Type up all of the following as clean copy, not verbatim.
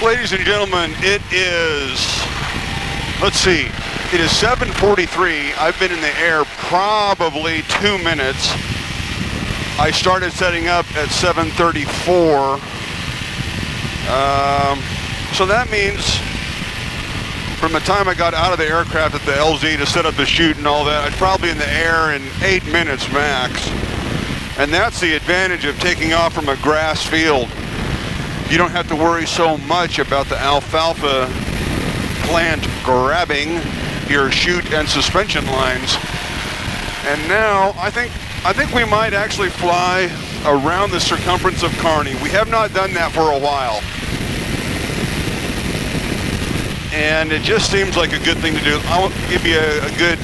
Ladies and gentlemen, it is, let's see, it is 7:43. I've been in the air probably 2 minutes. I started setting up at 7:34. So that means from the time I got out of the aircraft at the LZ to set up the chute and all that, I'd probably be in the air in 8 minutes max. And that's the advantage of taking off from a grass field. You don't have to worry so much about the alfalfa plant grabbing your chute and suspension lines. And now I think we might actually fly around the circumference of Kearney. We have not done that for a while. And it just seems like a good thing to do. I'll give you a good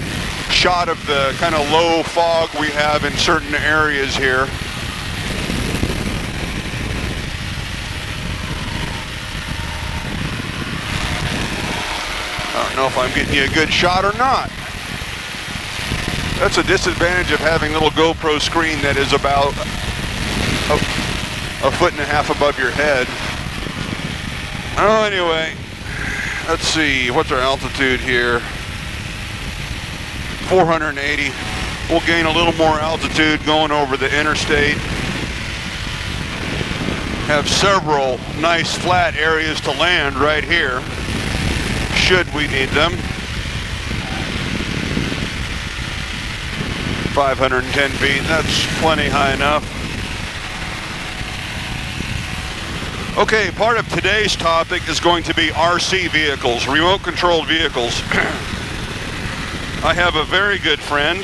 shot of the kind of low fog we have in certain areas here. I don't know if I'm getting you a good shot or not. That's a disadvantage of having a little GoPro screen that is about a foot and a half above your head. Oh, anyway, let's see, what's our altitude here? 480. We'll gain a little more altitude going over the interstate. Have several nice flat areas to land right here, should we need them. 510 feet, that's plenty high enough. Okay, part of today's topic is going to be RC vehicles, remote controlled vehicles. I have a very good friend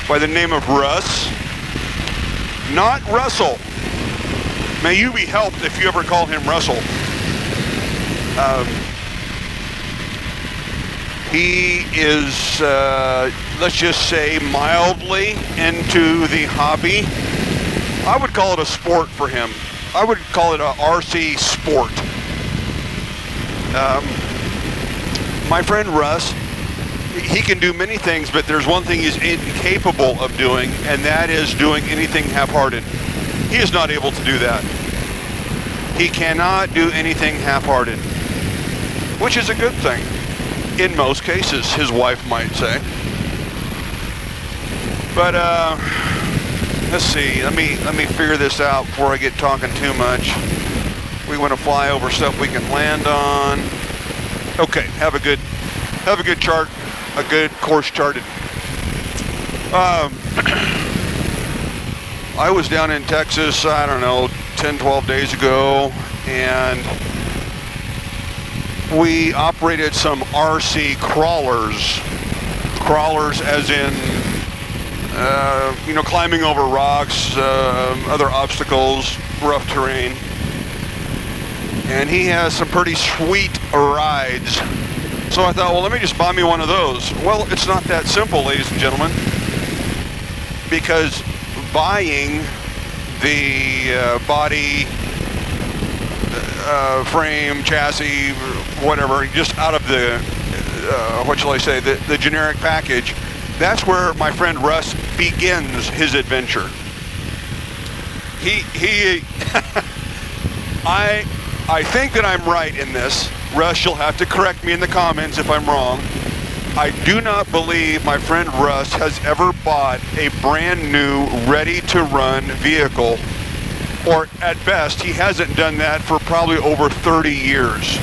by the name of Russ, not Russell. May you be helped if you ever call him Russell. He is, let's just say, mildly into the hobby. I would call it a sport for him. I would call it a RC sport. My friend Russ, he can do many things, but there's one thing he's incapable of doing, and that is doing anything half-hearted. He is not able to do that. He cannot do anything half-hearted, which is a good thing. In most cases, his wife might say. But let's see. Let me figure this out before I get talking too much. We want to fly over stuff we can land on. Okay, have a good chart, a good course charted. I was down in Texas, I don't know, 10, 12 days ago, and we operated some RC crawlers. Crawlers as in, climbing over rocks, other obstacles, rough terrain. And he has some pretty sweet rides. So I thought, well, let me just buy me one of those. Well, it's not that simple, ladies and gentlemen, because buying the body, frame, chassis, whatever, just out of the, the generic package, that's where my friend Russ begins his adventure. I think that I'm right in this. Russ, you'll have to correct me in the comments if I'm wrong. I do not believe my friend Russ has ever bought a brand new, ready-to-run vehicle, or at best, he hasn't done that for probably over 30 years.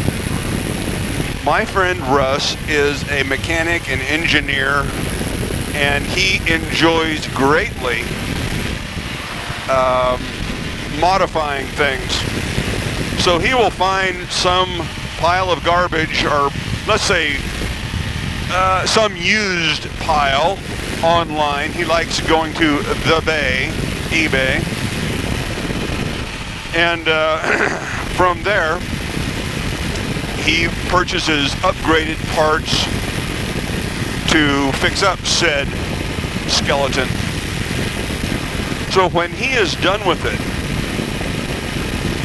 My friend Russ is a mechanic and engineer, and he enjoys greatly modifying things. So he will find some pile of garbage, or let's say some used pile online. He likes going to the Bay, eBay, and from there he purchases upgraded parts to fix up said skeleton. So when he is done with it,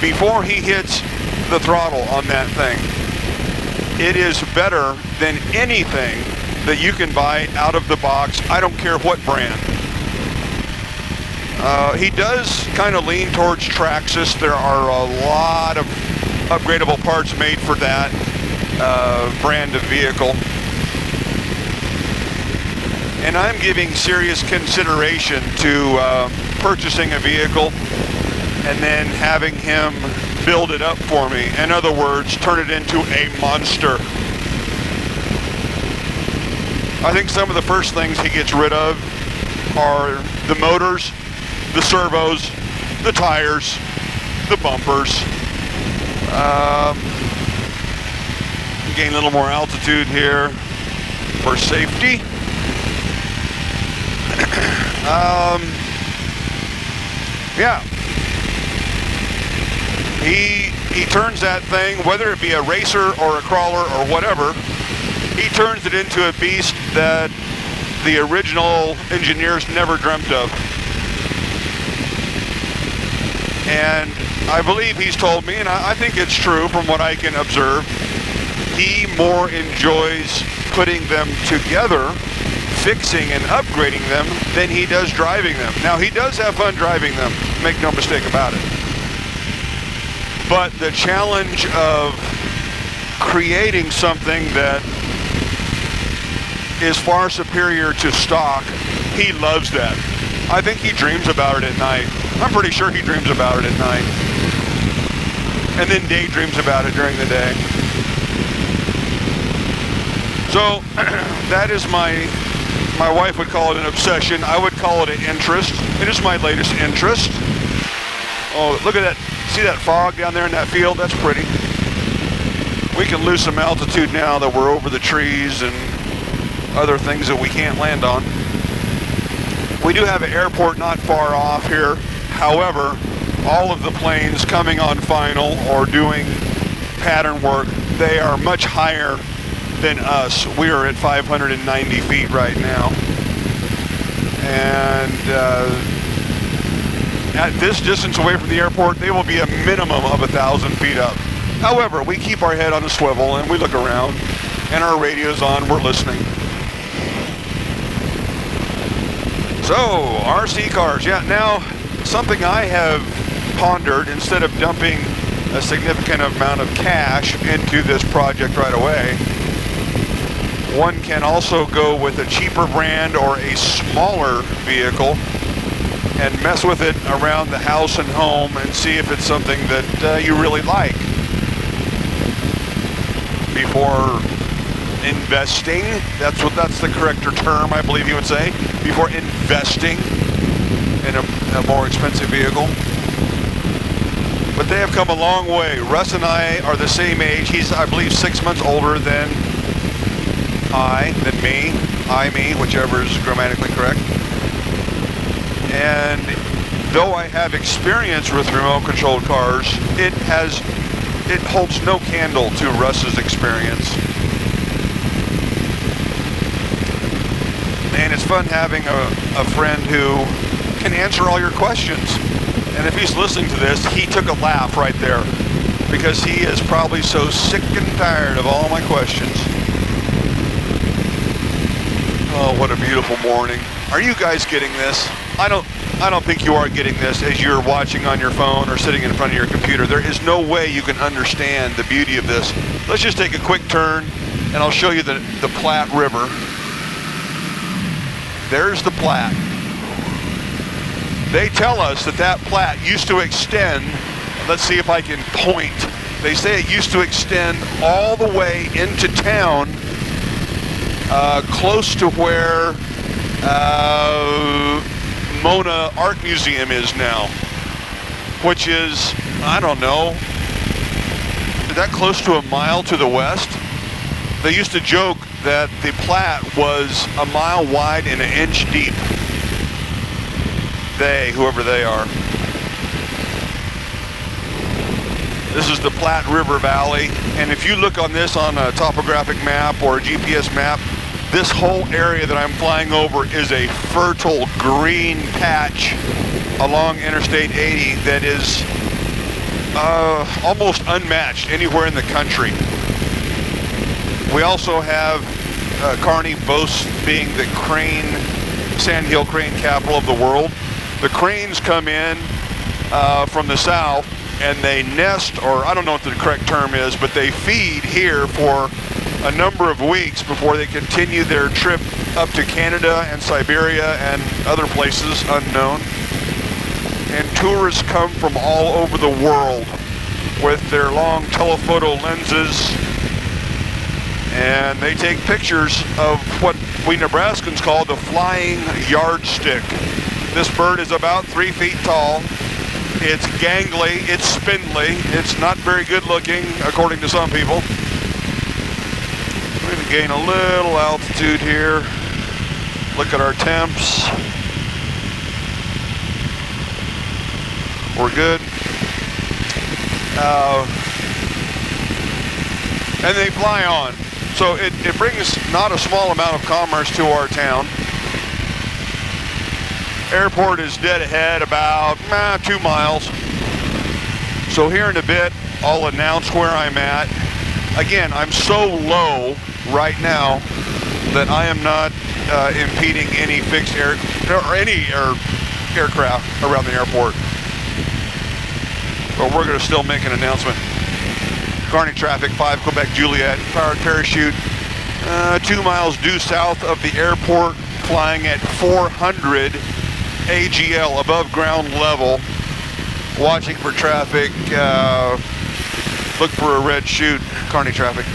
before he hits the throttle on that thing, it is better than anything that you can buy out of the box. I don't care what brand. He does kind of lean towards Traxxas. There are a lot of upgradable parts made for that brand of vehicle. And I'm giving serious consideration to purchasing a vehicle and then having him build it up for me. In other words, turn it into a monster. I think some of the first things he gets rid of are the motors, the servos, the tires, the bumpers. Gain a little more altitude here for safety. Yeah. He turns that thing, whether it be a racer or a crawler or whatever, he turns it into a beast that the original engineers never dreamt of. And I believe he's told me, and I think it's true from what I can observe, he more enjoys putting them together, fixing and upgrading them, than he does driving them. Now, he does have fun driving them, make no mistake about it. But the challenge of creating something that is far superior to stock, he loves that. I think he dreams about it at night. I'm pretty sure he dreams about it at night. And then daydreams about it during the day. So, that is my wife would call it an obsession. I would call it an interest. It is my latest interest. Oh, look at that. See that fog down there in that field? That's pretty. We can lose some altitude now that we're over the trees and other things that we can't land on. We do have an airport not far off here. However, all of the planes coming on final or doing pattern work, they are much higher than us. We are at 590 feet right now. And at this distance away from the airport, they will be a minimum of 1,000 feet up. However, we keep our head on a swivel and we look around and our radio's on, we're listening. So, RC cars. Yeah, now, something I have pondered, instead of dumping a significant amount of cash into this project right away, one can also go with a cheaper brand or a smaller vehicle and mess with it around the house and home and see if it's something that you really like before investing. That's the correcter term, I believe you would say, before investing in a more expensive vehicle. But they have come a long way. Russ and I are the same age. He's, I believe, 6 months older than me, whichever is grammatically correct. And though I have experience with remote controlled cars, it holds no candle to Russ's experience. And it's fun having a friend who can answer all your questions. And if he's listening to this, he took a laugh right there because he is probably so sick and tired of all my questions. Oh, what a beautiful morning. Are you guys getting this? I don't think you are getting this as you're watching on your phone or sitting in front of your computer. There is no way you can understand the beauty of this. Let's just take a quick turn and I'll show you the Platte River. There's the Platte. They tell us that Platte used to extend, let's see if I can point. They say it used to extend all the way into town, close to where Mona Art Museum is now, which is, I don't know, is that close to a mile to the west? They used to joke that the Platte was a mile wide and an inch deep. Whoever they are. This is the Platte River Valley, and if you look on this on a topographic map or a GPS map, this whole area that I'm flying over is a fertile green patch along Interstate 80 that is almost unmatched anywhere in the country. We also have Kearney boasts being the sandhill crane capital of the world. The cranes come in from the south and they nest, or I don't know what the correct term is, but they feed here for a number of weeks before they continue their trip up to Canada and Siberia and other places unknown. And tourists come from all over the world with their long telephoto lenses, and they take pictures of what we Nebraskans call the flying yardstick. This bird is about 3 feet tall. It's gangly, it's spindly, it's not very good looking according to some people. We're going to gain a little altitude here. Look at our temps. We're good. And they fly on. So it brings not a small amount of commerce to our town. Airport is dead ahead about 2 miles. So here in a bit, I'll announce where I'm at. Again, I'm so low right now that I am not impeding any fixed aircraft around the airport. But we're going to still make an announcement. Kearney traffic, 5 Quebec Juliet, powered parachute, 2 miles due south of the airport, flying at 400 AGL, above ground level, watching for traffic. Look for a red chute, Kearney traffic.